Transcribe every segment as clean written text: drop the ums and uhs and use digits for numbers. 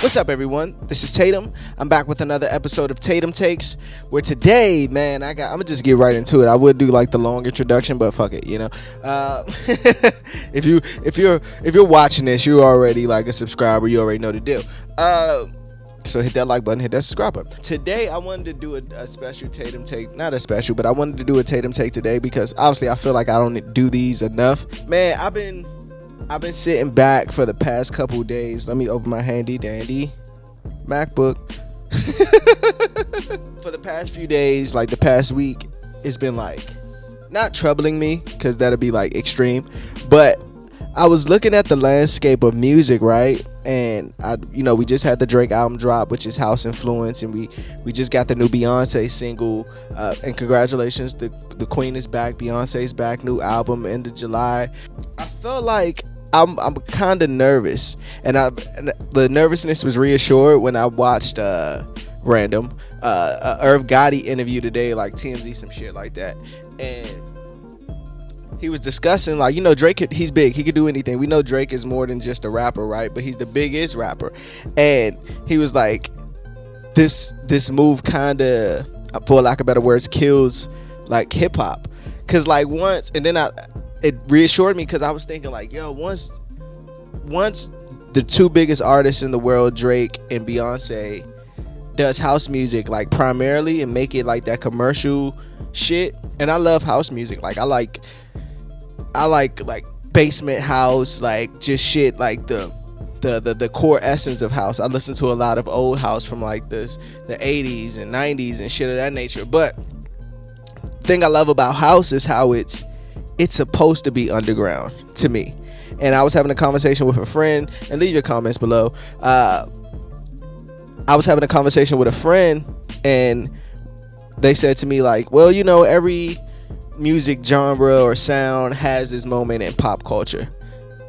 What's up, everyone? This is Tatum. I'm back with another episode of Tatum Takes, where today, man, I'm gonna just get right into it. I would do like the long introduction, but fuck it, you know. If you're watching this, you're already like a subscriber. You already know the deal. So hit that like button, hit that subscribe button. Today, I wanted to do a special Tatum Take. Not a special, but I wanted to do a Tatum Take today because obviously I feel like I don't do these enough. Man, I've been sitting back for the past couple days. Let me open my handy dandy MacBook. For the past few days, like the past week, it's been like not troubling me because that'd be like extreme, but I was looking at the landscape of music, right? And we just had the Drake album drop, which is House Influence, and we just got the new Beyonce single. And congratulations, the Queen is back. Beyonce's back, new album end of July. I felt like I'm kind of nervous, and the nervousness was reassured when I watched random Irv Gotti interview today, like TMZ, some shit like that, and he was discussing, like, Drake, he's big. He could do anything. We know Drake is more than just a rapper, right? But he's the biggest rapper. And he was like, this move kind of, for lack of better words, kills, like, hip-hop. Because, like, once, and then it reassured me because I was thinking, like, yo, once the two biggest artists in the world, Drake and Beyonce, does house music, like, primarily and make it, like, that commercial shit. And I love house music. Like, I like basement house, like just shit like the core essence of house. I listen to a lot of old house from like the 80s and 90s and shit of that nature. But the thing I love about house is how it's supposed to be underground to me. And I was having a conversation with a friend, and leave your comments below. I was having a conversation with a friend, and they said to me like, well, every music genre or sound has this moment in pop culture.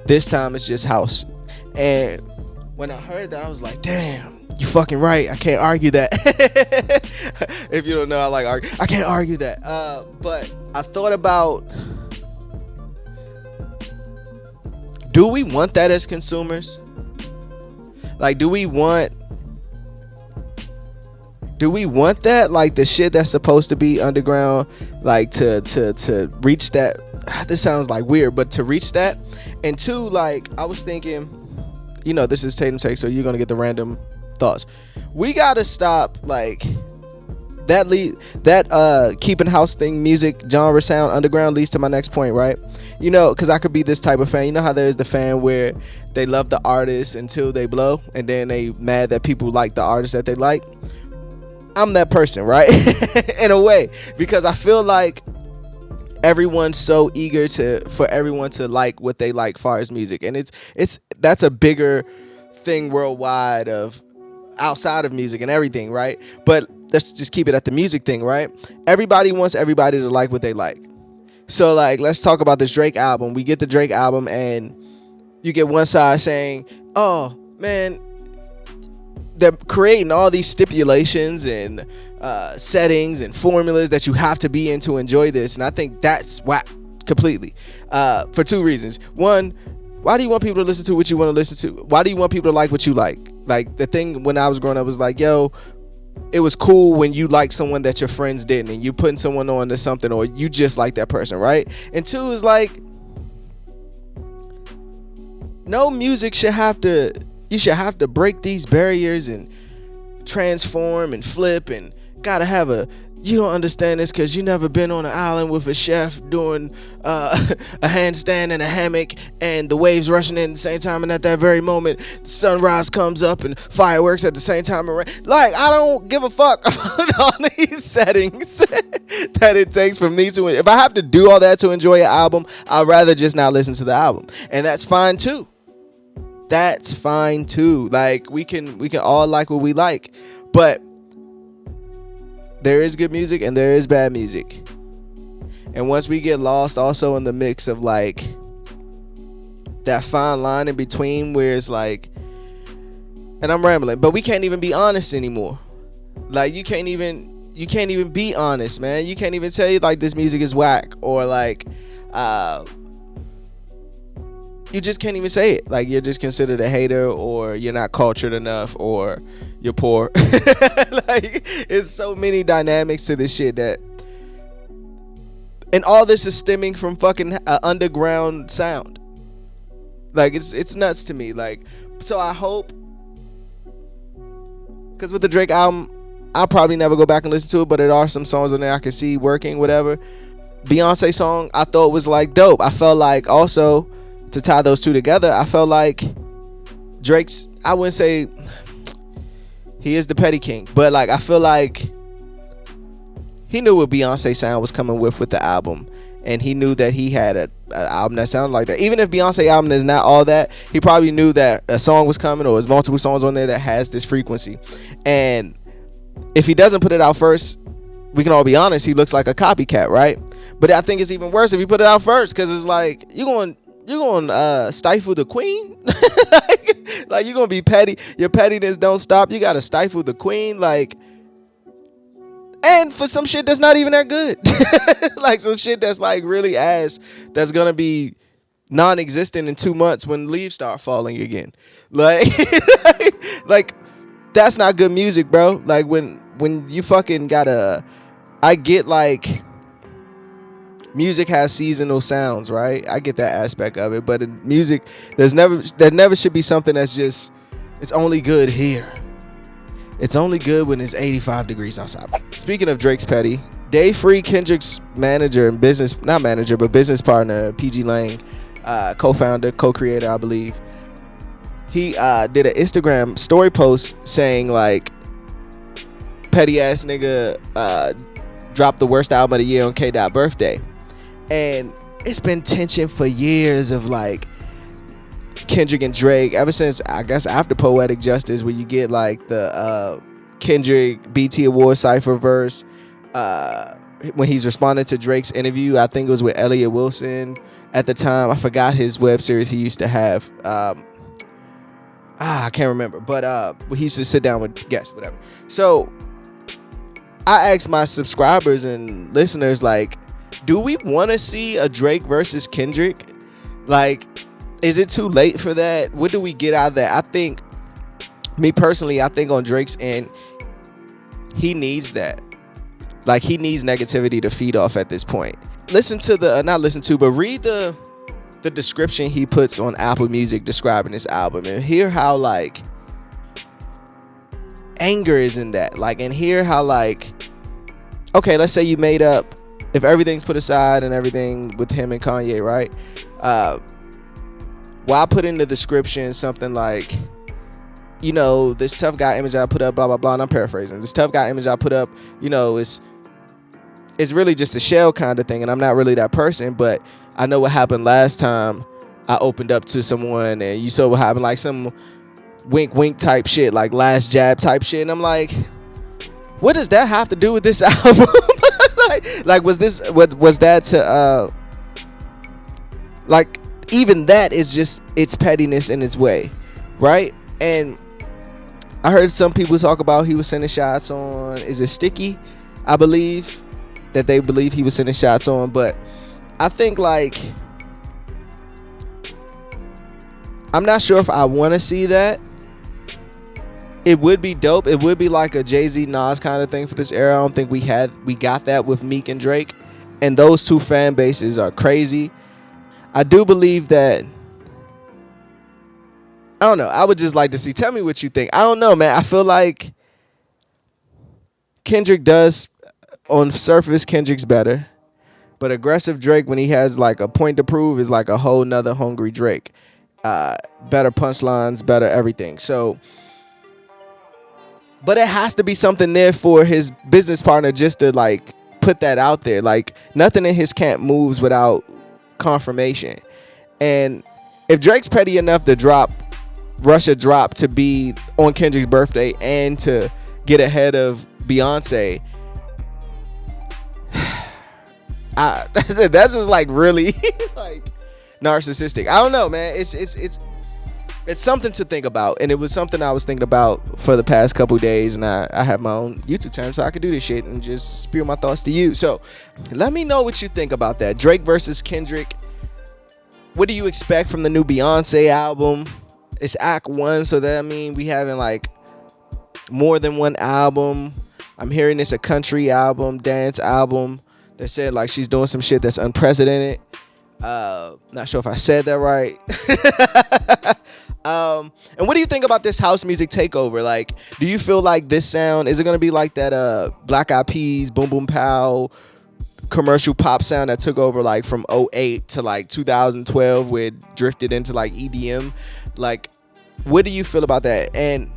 This time it's just house. And when I heard that, I was like, damn, you fucking right. I can't argue that. If you don't know, I like argue. I can't argue that. But I thought about, do we want that as consumers? Like, do we want that, like the shit that's supposed to be underground, like to reach that? This sounds like weird, but to reach that. And two, like, I was thinking, this is Tatum Take, so you're gonna get the random thoughts. We gotta stop like that keeping house thing, music genre sound underground leads to my next point, right? Because I could be this type of fan. You know how there's the fan where they love the artist until they blow, and then they mad that people like the artist that they like. I'm that person, right? In a way, because I feel like everyone's so eager for everyone to like what they like far as music, and that's a bigger thing worldwide of outside of music and everything, right? But let's just keep it at the music thing, right? Everybody wants everybody to like what they like. So like, let's talk about this Drake album. We get the Drake album, and you get one side saying, oh man, they're creating all these stipulations and settings and formulas that you have to be in to enjoy this. And I think that's whack completely, for two reasons. One, why do you want people to listen to what you want to listen to? Why do you want people to like what you like? Like, the thing when I was growing up was like, yo, it was cool when you like someone that your friends didn't, and you putting someone on to something, or you just like that person, right? And two is like, no music should have to, you should have to break these barriers and transform and flip, and gotta have you don't understand this because you never been on an island with a chef doing a handstand in a hammock and the waves rushing in at the same time, and at that very moment the sunrise comes up and fireworks at the same time. Like, I don't give a fuck about all these settings that it takes from these two. If I have to do all that to enjoy an album, I'd rather just not listen to the album, and that's fine too. That's fine too. Like, we can all like what we like, but there is good music and there is bad music. And once we get lost also in the mix of like that fine line in between where it's like, and I'm rambling, but we can't even be honest anymore. Like, you can't even be honest, man. You can't even tell you like this music is whack, or like you just can't even say it. Like, you're just considered a hater, or you're not cultured enough, or you're poor. Like, it's so many dynamics to this shit that, and all this is stemming from fucking underground sound. Like, it's nuts to me. Like, so I hope, because with the Drake album, I'll probably never go back and listen to it, but there are some songs on there I can see working, whatever. Beyonce song, I thought was like dope. I felt like, also, to tie those two together, I felt like Drake's, I wouldn't say he is the petty king, but like, I feel like he knew what Beyonce sound was coming with the album, and he knew that he had an album that sounded like that. Even if Beyonce album is not all that, he probably knew that a song was coming, or there's multiple songs on there that has this frequency. And if he doesn't put it out first, we can all be honest, he looks like a copycat, right? But I think it's even worse if you put it out first, because it's like, you're going stifle the queen. Like, you're gonna be petty. Your pettiness don't stop. You gotta stifle the queen. Like, and for some shit that's not even that good. Like, some shit that's like really ass, that's gonna be non-existent in 2 months when leaves start falling again. Like, like, that's not good music, bro. Like, when you fucking gotta, I get like, music has seasonal sounds, right? I get that aspect of it, but in music, there never should be something that's just, it's only good here. It's only good when it's 85 degrees outside. Speaking of Drake's petty, Dave Free, Kendrick's manager and business partner, PG Lang, co-founder, co-creator, I believe, he did an Instagram story post saying like, petty ass nigga dropped the worst album of the year on K. Dot birthday. And it's been tension for years of like Kendrick and Drake, ever since, I guess, after Poetic Justice, where you get like the Kendrick BT Award cypher verse, when he's responding to Drake's interview. I think it was with Elliot Wilson at the time. I forgot his web series he used to have. I can't remember, but he used to sit down with guests, whatever. So I asked my subscribers and listeners, like, do we want to see a Drake versus Kendrick? Like, is it too late for that? What do we get out of that? I think, me personally, I think on Drake's end, he needs that. Like, he needs negativity to feed off at this point. Listen to the, not listen to, but read the description he puts on Apple Music describing this album, and hear how like anger is in that. Like, and hear how like, okay, let's say you made up, if everything's put aside and everything with him and Kanye, right? Well, I put in the description something like, you know, this tough guy image I put up, blah, blah, blah, and I'm paraphrasing. This tough guy image I put up, you know, it's really just a shell kind of thing, and I'm not really that person, but I know what happened last time I opened up to someone, and you saw what happened, like some wink wink type shit, like last jab type shit, and I'm like, what does that have to do with this album? like was that to like, even that is just, it's pettiness in its way, right? And I heard some people talk about he was sending shots on, is it Sticky, I believe, that they believe he was sending shots on. But I think, like, I'm not sure if I want to see that. It would be dope. It would be like a Jay-Z Nas kind of thing for this era. I don't think we got that with Meek and Drake, and those two fan bases are crazy. I do believe that, I don't know, I would just like to see, tell me what you think. I don't know, man. I feel like Kendrick does, on surface, Kendrick's better, but aggressive Drake, when he has like a point to prove, is like a whole nother hungry Drake. Better punchlines, better everything. So, but it has to be something there for his business partner just to like put that out there. Like, nothing in his camp moves without confirmation. And if Drake's petty enough to drop Russia Drop to be on Kendrick's birthday and to get ahead of Beyonce, that's just like really like narcissistic. I don't know, man. It's something to think about, and it was something I was thinking about for the past couple days, and I have my own YouTube channel, so I could do this shit and just spew my thoughts to you. So let me know what you think about that. Drake versus Kendrick. What do you expect from the new Beyonce album? It's Act 1, so that means we having like more than one album. I'm hearing it's a country album, dance album. They said like she's doing some shit that's unprecedented. Not sure if I said that right. And what do you think about this house music takeover? Like, do you feel like this sound, is it gonna be like that Black Eyed Peas, Boom Boom Pow commercial pop sound that took over like from '08 to like 2012, where it drifted into like EDM? Like, what do you feel about that? And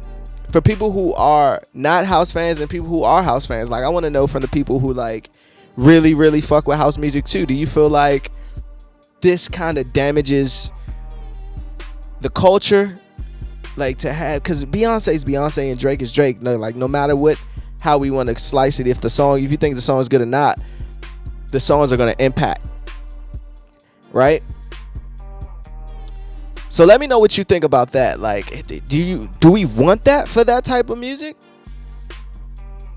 for people who are not house fans and people who are house fans, like, I want to know from the people who like really, really fuck with house music too. Do you feel like this kind of damages the culture? Like, to have, because Beyonce is Beyonce and Drake is Drake. No, like, no matter what, how we want to slice it, if you think the song is good or not, the songs are going to impact, right? So let me know what you think about that. Like, do we want that for that type of music?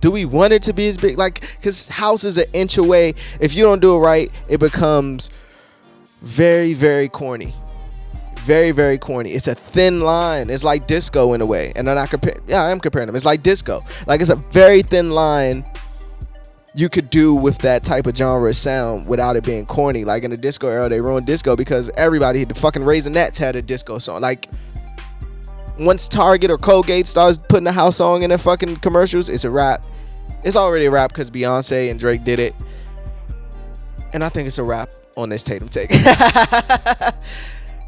Do we want it to be as big? Like, because house is an inch away. If you don't do it right, it becomes very, very corny. Very, very corny. It's a thin line. It's like disco in a way. And I'm not comparing. Yeah, I am comparing them. It's like disco. Like, it's a very thin line you could do with that type of genre sound without it being corny. Like, in the disco era, they ruined disco because everybody, the fucking Raisinets had a disco song. Like, once Target or Colgate starts putting a house song in their fucking commercials, it's a wrap. It's already a wrap because Beyonce and Drake did it. And I think it's a wrap on this Tatum take.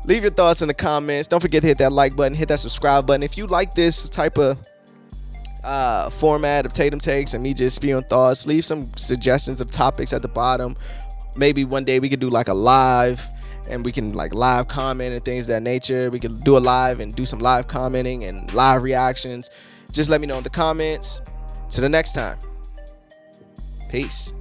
Leave your thoughts in the comments. Don't forget to hit that like button, hit that subscribe button. If you like this type of format of Tatum takes and me just spewing thoughts, leave some suggestions of topics at the bottom. Maybe one day we could do like a live, and we can like live comment and things of that nature. We can do a live and do some live commenting and live reactions. Just let me know in the comments. Till the next time. Peace.